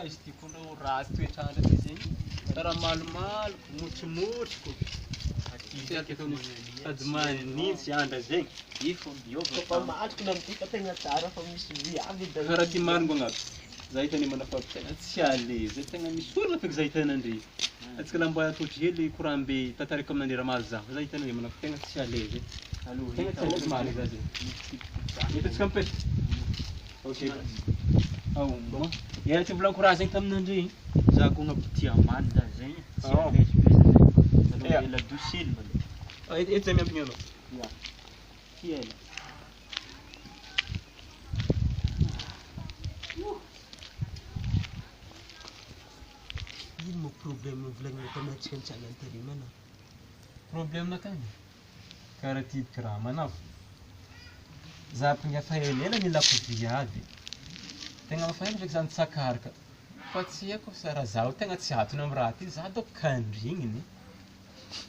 izy ty koa ndreo ratsy toetrandra ty zegny. Karaha malomalo, motrimotriko. Sady manintsy andra zegny. Fa matriko na mitika tegna tsara fa misy viavy da. Karaha ty marina agnaby. Zah hitany manafavy tegna tsy aleza, tegna misorina feky zah hitany andre. Atsika la mba atotry hely courant-be tantariko amin'andre raha mahazo zaho. Zah hitany manafavy tegna tsy aleza. Tegna tsy aleza marina zah zegny. Hitatsika mipetraka. Ok. Bon. Ia ty volaniko raha zegny tamin'andre igny. Za koa tia maly da zegny. Tsy aleza. Ela docile mali. Eto zay miampigny anao. Ya. Ela. Ino mo problème volagninao tamin'antsika nitsanga an-tarima na? Problème nakany. Karaha ty raha manavo. Za mpingafa ela ny lako viavy. Tegna mafaela feky za nitsakaraka. Fa tsy haiko sara zaho tegna tsy atony amin'ny raha ty. Za doko kandrigniny.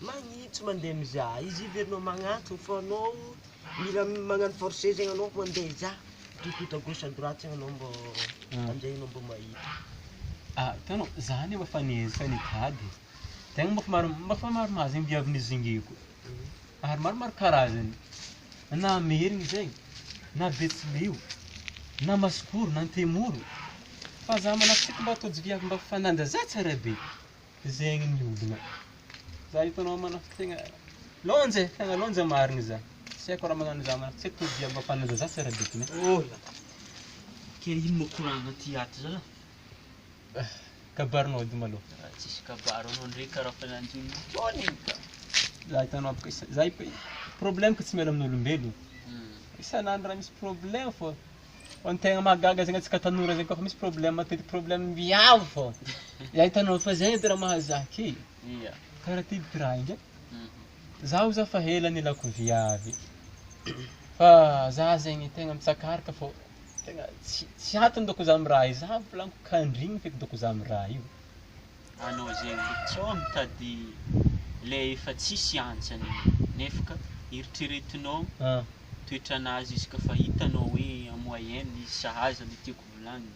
Magnitsy mandeha mizaha. Izy iverinao magnatony fa anao mila magnano forcé zegny anao mandeha za. Toto à gauche à droite zegny anao mbô amizay anao mbô mahita. Hitanao, za nefa fa nitady. Tegna mba maromaro zegny viavy nizingiko. Ary maromaro karazany. Na merigny zegny, na betsileo, na masikoro, na antemoro. Fa za manafitsika mba atody viavy mba fananda za tsara be. Zegny ny olona. Za hitanao manafy tegna lonje, tegna lonje marigny za. Tsy haiko raha magnano za manafitsika atody viavy mba fananda za tsara be ty. Ola. Ke ino mo courant ty ato za? Kabarinao edy malô. Tsisy kabaro anao ndray karaha fa nanjony foana igny ka. Za hitanao abaka za problème ko tsy miala amin'olombelona. Isan'andro raha misy problème fô. Ho antegna mahagaga zegny atsika tanora zegny kofa misy problème matetiky problème viavy fô. Ya hitanao fa zegny edy raha mahazaky. Iya. Karaha ty raha igny. Zaho za fa hela nilako viavy. Fa za zegny tegna mitsakaraka fô. Tegna tsy atony doko za amin'ny raha io. Za volaniko kandrigny feky doko za amin'ny raha io. Anao zegny tsao mitady le efa tsisy antsany nefa ka eritreretinao toetranazy izy ka fa hitanao hoe en moyenne izy sahaza le tiako volagny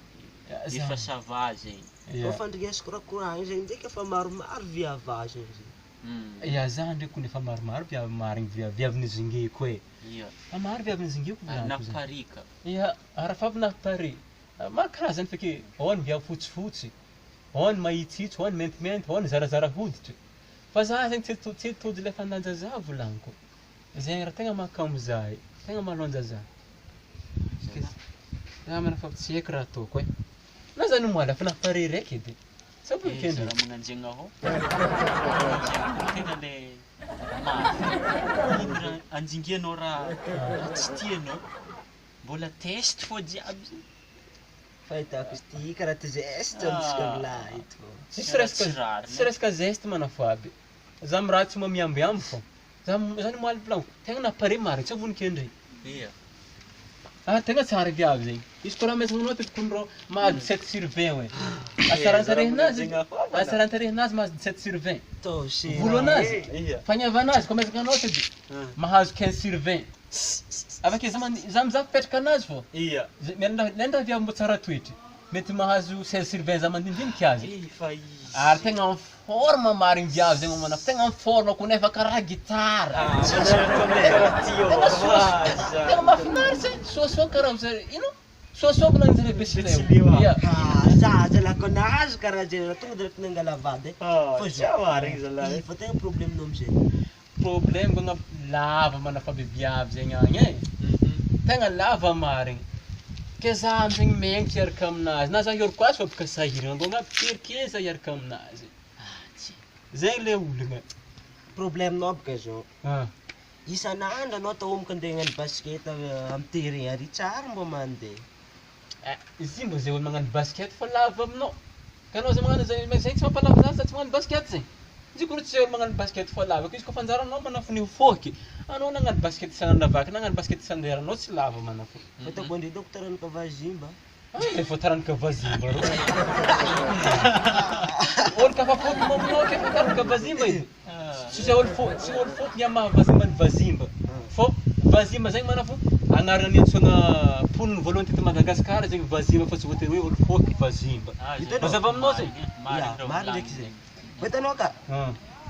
efa ça va zegny. Fa fandrinesako raha courant zegny ndraika fa maromaro viavazy zegny. Ya za ndraiky koa nefa maromaro viavy marigny viavy nizingeko e. Iya. Fa maro viavy nizingeko volagny. Naparika. Ya, arafavy napare. Maro karazany feky ao ny viavy fotsifotsy. Ao ny mahitsitsy, ao ny maintimainty, ao ny zarazara hoditra. Fa za zegny tsy hitody le fananja za volagniko. Zegny raha tegna mahakamo za e. Tegna malonja za. Za manafavy tsy haiko raha ataoko e. Na zany moala fa napare raiky edy. Sa bo kendra raha magnanjegna aho. Tegna le mafy. Anjingianao raha tsy tianao. Mbola test fô jiaby. Fahitako izy ty karaha ty geste amitsika lahy ito. Tsy resaka geste manafavy. Za miraha tsy mamiambiamby fô. Zany moaly volaniko. Tegna napare marigny tsy vonikendry. Iya. Tegna tsara viavy zegny. Izy koa raha mahazo ty tokony mahazo 7 sur 20 hoe. Asarantarehinazy mahazo 17 sur 20. Voaloanazy. Fagniavanazy koa mahazo anao ty mahazo 15 sur 20. Avake za mizaha fipetraka anazy fô. Iya. Lenda viavy mbo tsara toetry. Mety mahazo 16 sur 20 za mandindiniky azy. Fa Ary tegna en forme marigny viavy zegny manafo. Tegna en forme ko nefa karaha gitara. Tegna mahafinaritra. Soasoa karaha zare ino? Soasoa ko lang zare besileo. Iya. Za jalako anazy karaha zay tonga de refa nangala vady. Fa za marigny zalahy. Fa tegna problème nom zay. Problème gna lava manafavy viavy zegny agny e. Tegna lava marigny. Ke za amizegny megny hiaraka aminazy. Na za hioroko azy fa baka sahirana. Mbô agnaby kerike za hiaraka aminazy. Zegny le olagna. Problème-nao baka zao. Isan'andro anao taomboka andeha hagnano basket amin'ny terrain ary tsara mbô mandeha. Izy mbô zay olo magnano basket fa lava aminao. Ka anao zay magnano zegny tsy mampalava za tsy magnano basket zegny. Izy koa tsy zay olo magnano basket fa lava. Izy koa fa anjaranao manafo nifoky. Anao nagnano basket isan'andro navaka, nagnano basket isan-dera, anao tsy lava manafo. Fatako andeha doko taranaka vazimba. Efa taranaka vazimba rô. Olo ka fa foky mominao ke fa taranaka vazimba izy. Tsy olo foky ny amaha vazimba ny vazimba. Fô vazimba zegny manafo Anarany antsona poniny voalohany teto Madagasikara zegny vazimba fa tsy voatery hoe olo fôky vazimba. Mazava aminao zegny. Marina ndraiky zegny. Hitanao ka?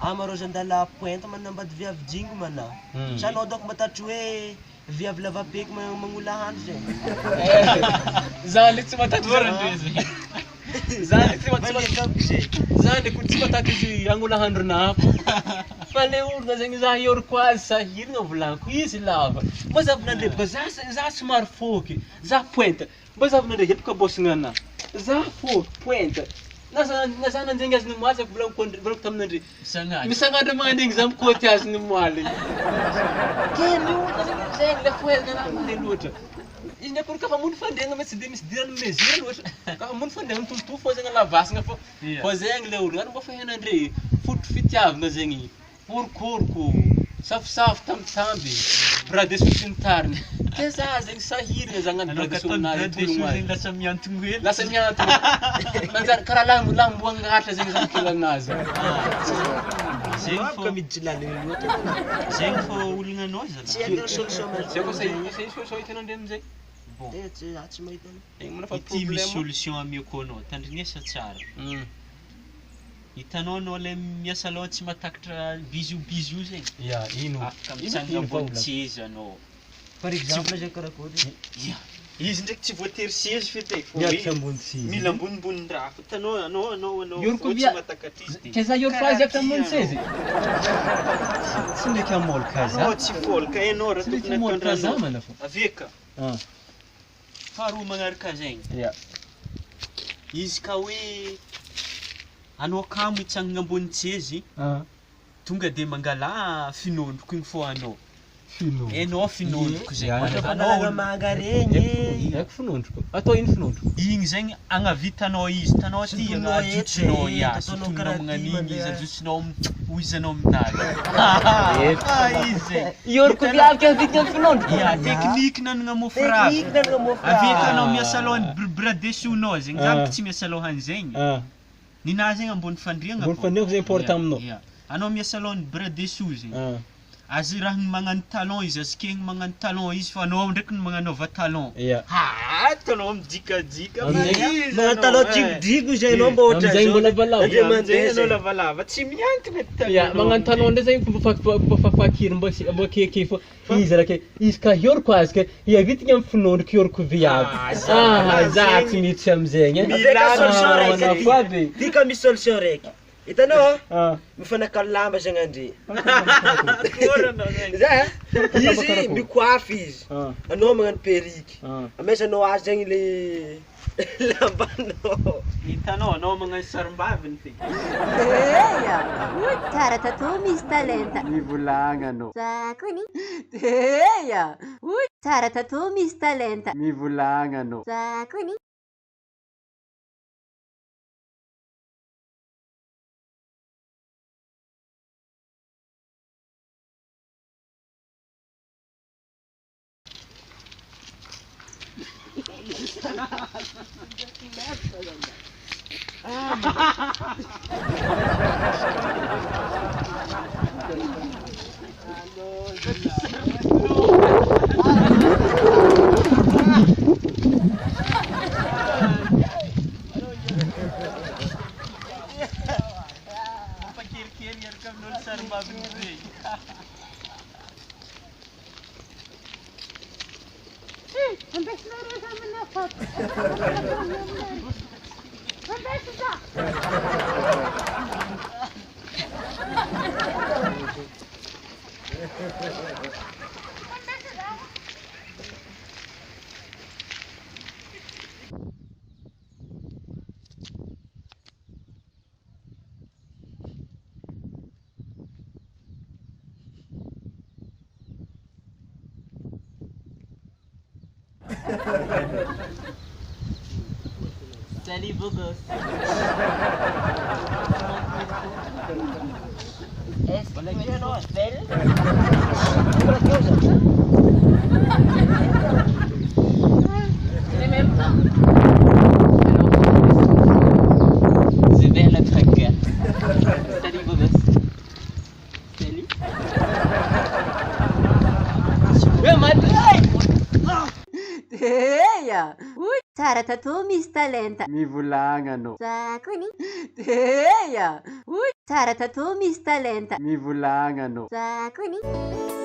Amarô zandala pointe manambady viavy jingo mana. Sanao donc matatry hoe viavy lava peky magnola handro zegny. Za le tsy matatry Zany tsy matatry izy agnola handrona fa le olona zegny za ioriko azy sahiragna volaniko izy lava. Mba zavinandre ba za somary fôky, za pointe. Mba zavinandre hepaka bôsina ana. Za fôky pointe. Na za nanjegny azy nimoazy volaniko taminandre. Misanandro manigny za mikôty azy nimoaly. Kely olona zegny le foezana le loatra. Izy ndraiky kafa mony fandehana mety tsy de misy dirany mesure loatra. Kafa mony fandehana mitovitovy fô zegny lavasana fô. Fô zegny le olona mba fa henandre fototry fitiavana zegny. Orokoroko, safosafo tambitamby, bras dessous sy ny tariny. Ke za zegny sahiragna za hagnano bras dessous aminazy tologno azy. Lasa miantogno hely. Lasa miantogno. Manjary karaha lamboangatra zegny za mikela anazy. Zegny fô miditry laliny loatra. zegny fô olona anao Tsy zany. haiko solution Tsy haiko say solution hitanandre amizay. Bon. Tsy mahita. Egny mana fa Ity misy problème. solution amiako anao, tandrinesa tsara. Hitanao anao le miasa aloha tsy matakatra bisou zegny. Ya, ino. Afaka mitsanga ambony seza anao. Par exemple zay karakory. Izy ndraiky tsy voatery seza fety fô Miakatra hoe ambony seza. mila ambonimbony-draha. Hitanao anao Ioriko tsy via- matakatra izy de. Ke za ioriko azy akatra ambony seza. Tsy ndraiky amôlika Anao za. tsy fôlaka hainao raha Tsy ndraiky tokony amôlika za ataondrano. mana fô. Aveka. Faharoa magnaraka zegny. Ya. Izy ka hoe anao kamo hitsangana ambony sezy, tonga de mangala finondroko igny fô anao. Fino. Hainao finondroko zegny. Ya, Fanalana manga regny. Haiko finondroko. Atao ino finondroko? Igny zegny agnavitanao izy. Tanao ty Sotonao agnajotsinao eto, ya, ataonao sotonao karaha magnan'igny ty izy, mandeha. ajotsinao hoizanao aminazy. Izy zegny. Ioriko viavy ke vidina finondroko. Ya, tekniky nanagna mofrava. Tekniky nanagna mofrava. Avitanao miasa alohan'ny bras dessous-nao zegny. Za tsy miasa alohan'ny zegny. Ninazy zegny ambony fandriagna. Ambony fandriagna zegny important aminao. Ya. Anao miasa alohan'ny bras dessous zegny. Azy raha magnano talon izy, azy kegny magnano talon izy fa anao ndraiky no magnanaova talon. Ya. Tanao midikadika. Magnano talon jigidigo zay anao mba ohatra Amizay mbola lavalava. Andray Amizay mandeha anao zay. lavalava, tsy miantona talon. Ya, magnano talon ndray zegny fomba fafakiry mba keke fô izy raha ke izy ka ioriko azy ke iavitigny amin'ny finondroko ioriko viavy. Za tsy miditsy amizegny. Aveka solution Fa raiky. be. Tika misy solution raiky. Hitanao? Mifanakalo lamba zegny andre. Za izy mikoafy izy. Anao magnano perrique. Amezanao azy zegny le lambanao. Hitanao, anao magnano sarim-baviny fe. Eia! Tsara tatoa misy talenta. Mivolagna anao. Za kony. Eia! Tsara tatoa misy talenta. Mivolagna anao. Za kony. Pakirikiri arka amin'olo sarim-baviny regny. Salut beau gosse. Est-ce que tu es non belle? C'est vers la traque. Salut beau gosse. Salut. Ouais, madame. Tsara tato, Miss Talenta. Mivolagna anao. Za kony. Teia. Uy, tsara tato, Miss Talenta. Mivolagna anao. Za kony.